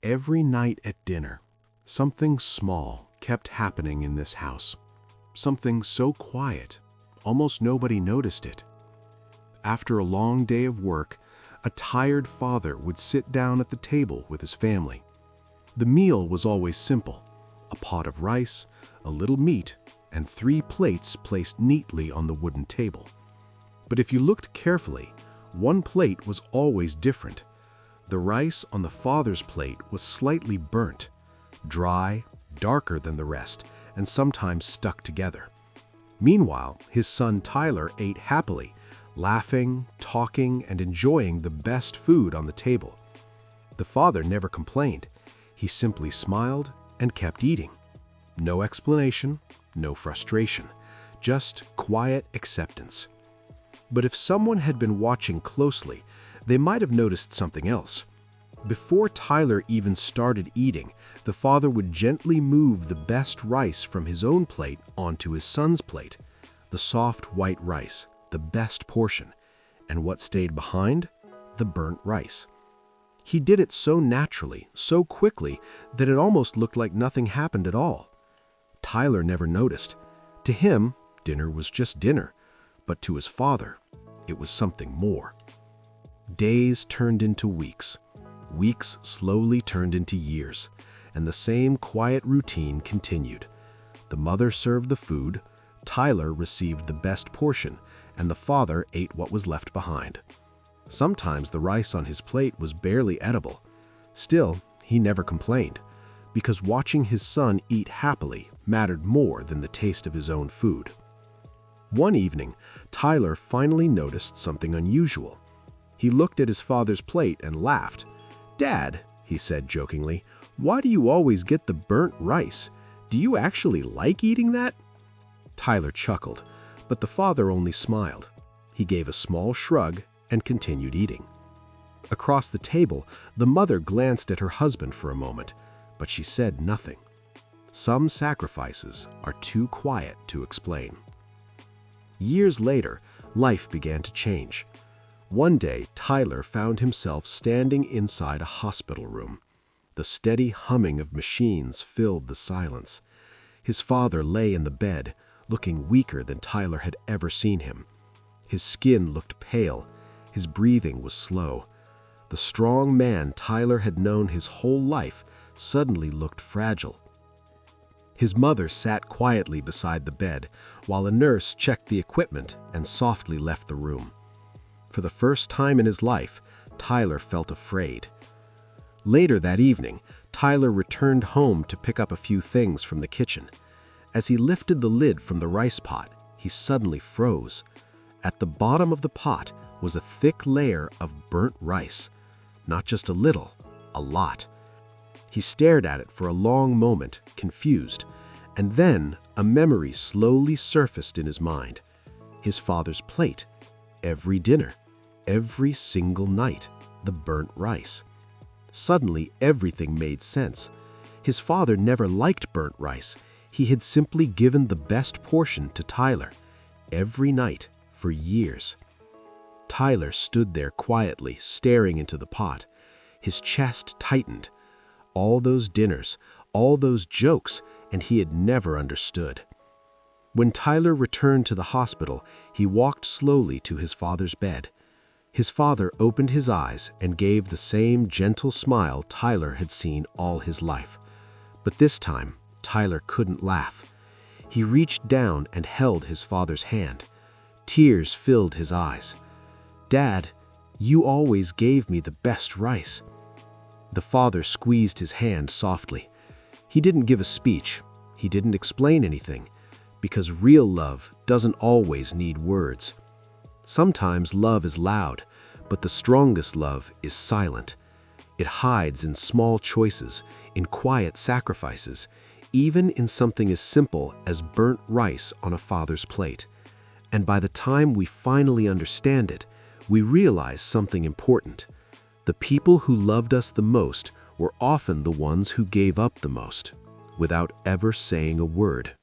Every night at dinner, something small kept happening in this house. Something so quiet, almost nobody noticed it. After a long day of work, a tired father would sit down at the table with his family. The meal was always simple: a pot of rice, a little meat, and 3 plates placed neatly on the wooden table. But if you looked carefully, one plate was always different. The rice on the father's plate was slightly burnt, dry, darker than the rest, and sometimes stuck together. Meanwhile, his son Tyler ate happily, laughing, talking, and enjoying the best food on the table. The father never complained. He simply smiled and kept eating. No explanation, no frustration, just quiet acceptance. But if someone had been watching closely, they might have noticed something else. Before Tyler even started eating, the father would gently move the best rice from his own plate onto his son's plate. The soft white rice, the best portion. And what stayed behind? The burnt rice. He did it so naturally, so quickly, that it almost looked like nothing happened at all. Tyler never noticed. To him, dinner was just dinner. But to his father, it was something more. Days turned into weeks. Weeks slowly turned into years, and the same quiet routine continued. The mother served the food, Tyler received the best portion, and the father ate what was left behind. Sometimes the rice on his plate was barely edible. Still, he never complained, because watching his son eat happily mattered more than the taste of his own food. One evening, Tyler finally noticed something unusual. He looked at his father's plate and laughed. "Dad," he said jokingly, "why do you always get the burnt rice? Do you actually like eating that?" Tyler chuckled, but the father only smiled. He gave a small shrug and continued eating. Across the table, the mother glanced at her husband for a moment, but she said nothing. Some sacrifices are too quiet to explain. Years later, life began to change. One day, Tyler found himself standing inside a hospital room. The steady humming of machines filled the silence. His father lay in the bed, looking weaker than Tyler had ever seen him. His skin looked pale. His breathing was slow. The strong man Tyler had known his whole life suddenly looked fragile. His mother sat quietly beside the bed, while a nurse checked the equipment and softly left the room. For the first time in his life, Tyler felt afraid. Later that evening, Tyler returned home to pick up a few things from the kitchen. As he lifted the lid from the rice pot, he suddenly froze. At the bottom of the pot was a thick layer of burnt rice. Not just a little, a lot. He stared at it for a long moment, confused, and then a memory slowly surfaced in his mind. His father's plate. Every dinner. Every single night. The burnt rice. Suddenly, everything made sense. His father never liked burnt rice. He had simply given the best portion to Tyler. Every night, for years. Tyler stood there quietly, staring into the pot. His chest tightened. All those dinners, all those jokes, and he had never understood. When Tyler returned to the hospital, he walked slowly to his father's bed. His father opened his eyes and gave the same gentle smile Tyler had seen all his life. But this time, Tyler couldn't laugh. He reached down and held his father's hand. Tears filled his eyes. "Dad, you always gave me the best rice." The father squeezed his hand softly. He didn't give a speech. He didn't explain anything, because real love doesn't always need words. Sometimes love is loud, but the strongest love is silent. It hides in small choices, in quiet sacrifices, even in something as simple as burnt rice on a father's plate. And by the time we finally understand it, we realize something important. The people who loved us the most were often the ones who gave up the most, without ever saying a word.